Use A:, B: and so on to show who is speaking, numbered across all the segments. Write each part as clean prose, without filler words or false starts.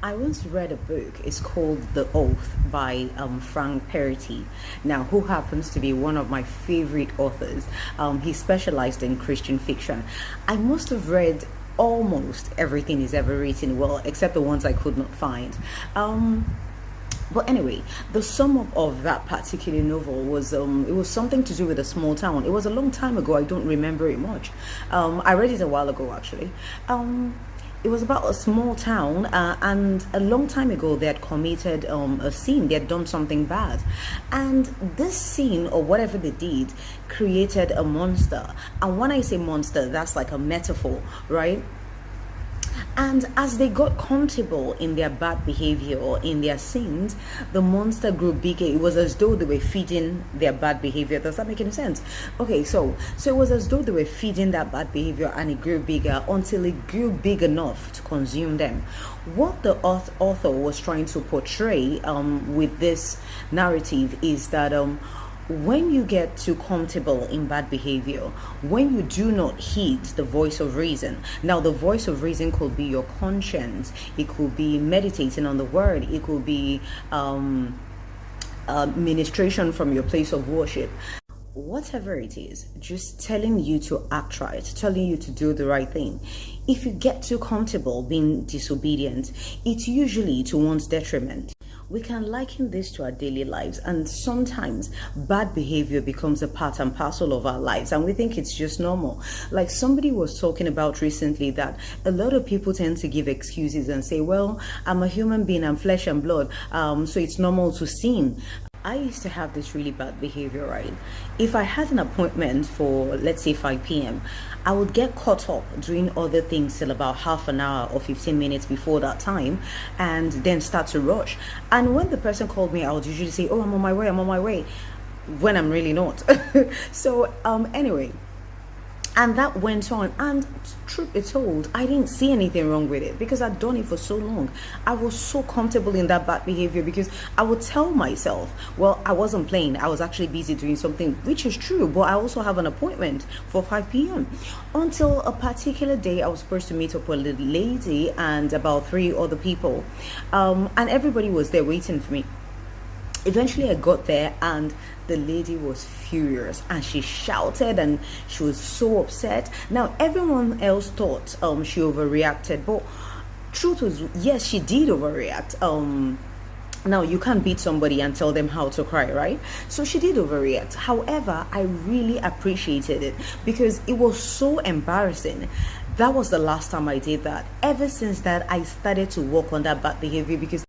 A: I once read a book. It's called The Oath by Frank Peretti. Now, who happens to be one of my favorite authors. He specialized in Christian fiction. I must have read almost everything he's ever written, well, except the ones I could not find. But anyway, the sum up of that particular novel was it was something to do with a small town. It was a long time ago. I don't remember it much. I read it a while ago actually. It was about a small town, and a long time ago they had committed a sin. They had done something bad, and this sin or whatever they did created a monster. And when I say monster, that's like a metaphor, right? And as they got comfortable in their bad behavior or in their sins, the monster grew bigger. It was as though they were feeding their bad behavior. Does that make any sense? Okay, so it was as though they were feeding that bad behavior, and it grew bigger until it grew big enough to consume them. What the author was trying to portray with this narrative is that when you get too comfortable in bad behavior, when you do not heed the voice of reason. Now, the voice of reason could be your conscience, it could be meditating on the word, it could be ministration from your place of worship. Whatever it is, just telling you to act right, telling you to do the right thing. If you get too comfortable being disobedient, it's usually to one's detriment. We can liken this to our daily lives, and sometimes bad behavior becomes a part and parcel of our lives, and we think it's just normal. Like somebody was talking about recently that a lot of people tend to give excuses and say, well, I'm a human being, I'm flesh and blood, so it's normal to sin. I used to have this really bad behavior, right? If I had an appointment for, let's say, 5 p.m., I would get caught up doing other things till about half an hour or 15 minutes before that time, and then start to rush. And when the person called me, I would usually say, oh, I'm on my way, when I'm really not. So anyway, and that went on, and truth be told, I didn't see anything wrong with it because I'd done it for so long. I was so comfortable in that bad behavior because I would tell myself, well, I wasn't playing, I was actually busy doing something, which is true, but I also have an appointment for 5 p.m. Until a particular day, I was supposed to meet up with a little lady and about 3 other people, and everybody was there waiting for me. Eventually I got there, and the lady was furious, and she shouted and she was so upset. Now everyone else thought she overreacted, but truth was, yes, she did overreact. Now you can't beat somebody and tell them how to cry, right? So she did overreact. However, I really appreciated it because it was so embarrassing. That was the last time I did that. Ever since that, I started to work on that bad behavior because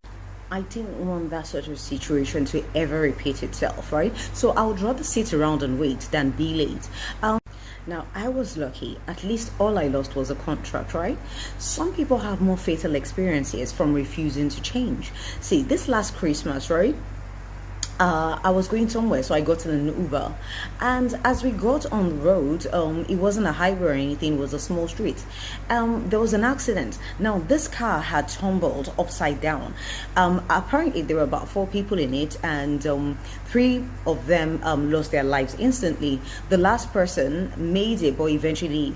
A: I didn't want that sort of situation to ever repeat itself, right? So I would rather sit around and wait than be late. Now, I was lucky. At least all I lost was a contract, right? Some people have more fatal experiences from refusing to change. See, this last Christmas, right? I was going somewhere, so I got in an Uber, and as we got on the road, it wasn't a highway or anything, it was a small street. There was an accident. Now this car had tumbled upside down. Apparently there were about 4 people in it, and 3 of them lost their lives instantly. The last person made it, but eventually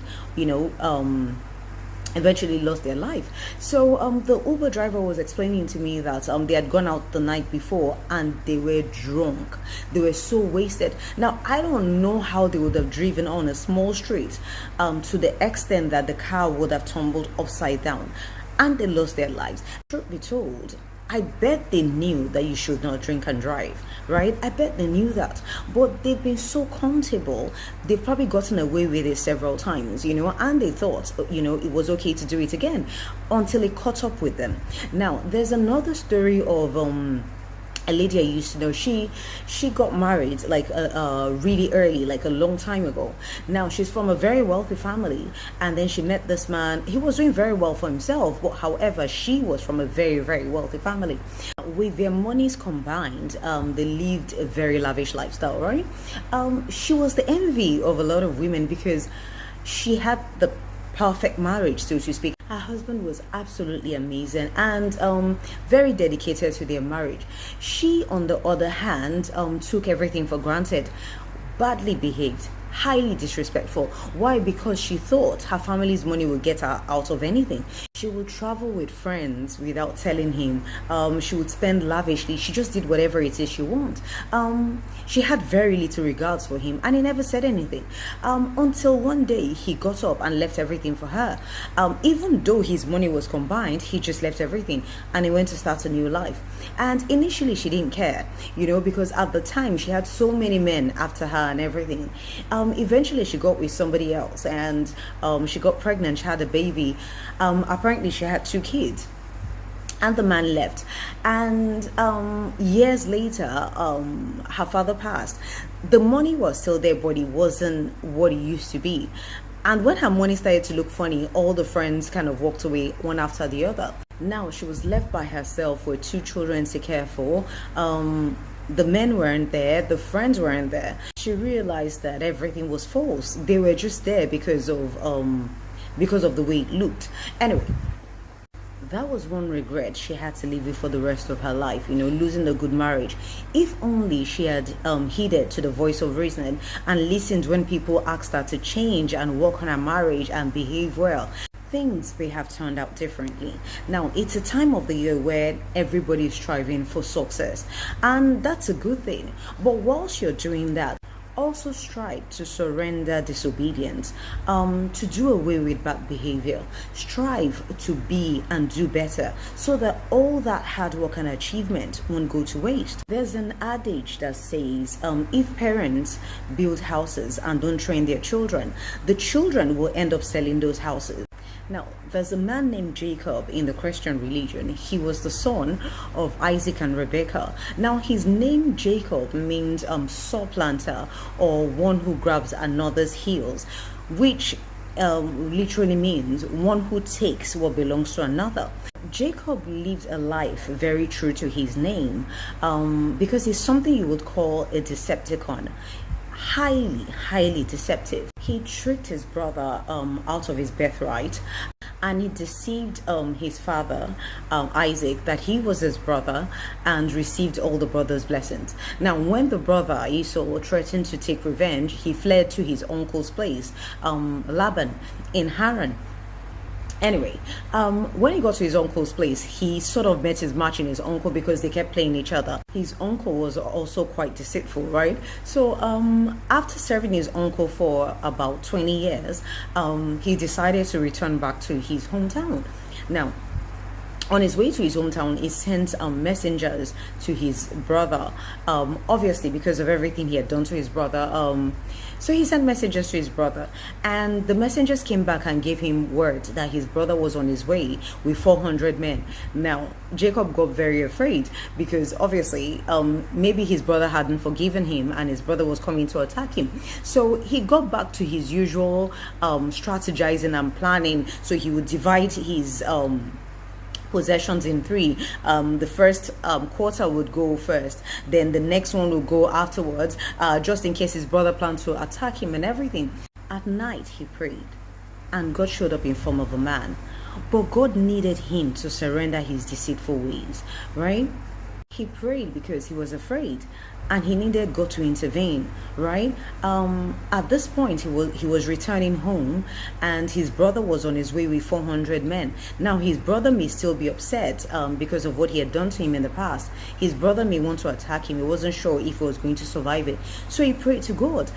A: lost their life. So the Uber driver was explaining to me that they had gone out the night before and they were drunk. They were so wasted. Now I don't know how they would have driven on a small street to the extent that the car would have tumbled upside down, and they lost their lives. Truth be told, I bet they knew that you should not drink and drive, right? I bet they knew that, but they've been so comfortable. They've probably gotten away with it several times, and they thought, it was okay to do it again until it caught up with them. Now, there's another story of a lady I used to know. She got married like really early, like a long time ago. Now she's from a very wealthy family, and then she met this man. He was doing very well for himself, but however, she was from a very, very wealthy family. With their monies combined, they lived a very lavish lifestyle, right? She was the envy of a lot of women because she had the perfect marriage, so to speak. Her husband was absolutely amazing and very dedicated to their marriage. She, on the other hand, took everything for granted, badly behaved, highly disrespectful. Why? Because she thought her family's money would get her out of anything. She would travel with friends without telling him. She would spend lavishly. She just did whatever it is she wants. She had very little regards for him, and he never said anything. Until one day he got up and left everything for her. Even though his money was combined, he just left everything and he went to start a new life. And initially she didn't care, because at the time she had so many men after her and everything. Eventually she got with somebody else, and she got pregnant. She had a baby. Apparently she had 2 kids, and the man left. And years later, her father passed. The money was still there, but it wasn't what it used to be. And when her money started to look funny, all the friends kind of walked away one after the other. Now she was left by herself with 2 children to care for. The men weren't there, the friends weren't there. She realized that everything was false. They were just there because of the way it looked. Anyway, that was one regret she had to live with for the rest of her life, losing a good marriage. If only she had heeded to the voice of reason and listened when people asked her to change and work on her marriage and behave well, things may have turned out differently. Now, it's a time of the year where everybody is striving for success, and that's a good thing. But whilst you're doing that, also strive to surrender disobedience, to do away with bad behavior. Strive to be and do better, so that all that hard work and achievement won't go to waste. There's an adage that says, if parents build houses and don't train their children, the children will end up selling those houses. Now, there's a man named Jacob in the Christian religion. He was the son of Isaac and Rebekah. Now, his name Jacob means supplanter, or one who grabs another's heels, which literally means one who takes what belongs to another. Jacob lived a life very true to his name, because he's something you would call a Decepticon. Highly deceptive. He tricked his brother out of his birthright, and he deceived his father Isaac that he was his brother, and received all the brother's blessings. Now, when the brother Esau threatened to take revenge, he fled to his uncle's place, Laban, in Haran. Anyway, when he got to his uncle's place, he sort of met his match in his uncle, because they kept playing each other. His uncle was also quite deceitful, right? So after serving his uncle for about 20 years, he decided to return back to his hometown. Now, on his way to his hometown, he sent messengers to his brother, obviously because of everything he had done to his brother. So he sent messengers to his brother, and the messengers came back and gave him word that his brother was on his way with 400 men. Now, Jacob got very afraid, because obviously maybe his brother hadn't forgiven him and his brother was coming to attack him. So he got back to his usual strategizing and planning. So he would divide his possessions in 3. The first quarter would go first, then the next one would go afterwards, just in case his brother planned to attack him and everything. At night he prayed, and God showed up in form of a man, but God needed him to surrender his deceitful ways, right? He prayed because he was afraid, and he needed God to intervene, right? At this point, he was returning home, and his brother was on his way with 400 men. Now, his brother may still be upset because of what he had done to him in the past. His brother may want to attack him. He wasn't sure if he was going to survive it. So he prayed to God,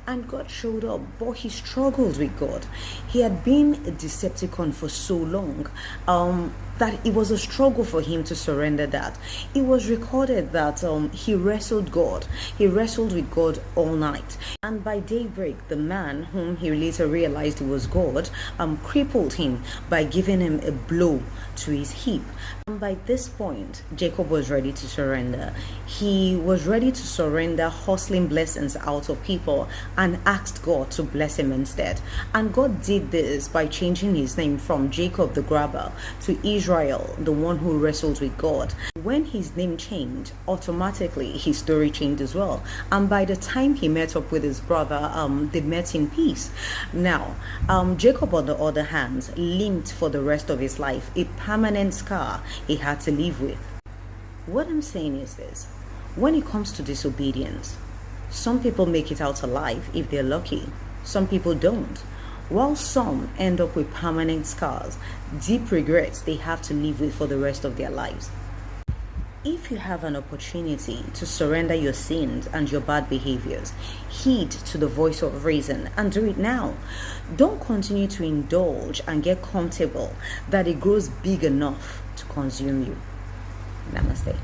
A: and God showed up, but he struggled with God. He had been a Decepticon for so long that it was a struggle for him to surrender that. It was recorded that he wrestled God. He wrestled with God all night. And by daybreak, the man, whom he later realized was God, crippled him by giving him a blow to his hip. And by this point, Jacob was ready to surrender. He was ready to surrender hustling blessings out of people and asked God to bless him instead. And God did this by changing his name from Jacob the grabber to Israel, the one who wrestled with God. When his name changed, automatically his story changed as well. And by the time he met up with his brother, they met in peace. Now, Jacob, on the other hand, limped for the rest of his life, a permanent scar he had to live with. What I'm saying is this: when it comes to disobedience, some people make it out alive if they're lucky. Some people don't. while some end up with permanent scars, deep regrets they have to live with for the rest of their lives. If you have an opportunity to surrender your sins and your bad behaviors, heed to the voice of reason and do it now. Don't continue to indulge and get comfortable that it grows big enough to consume you. Namaste.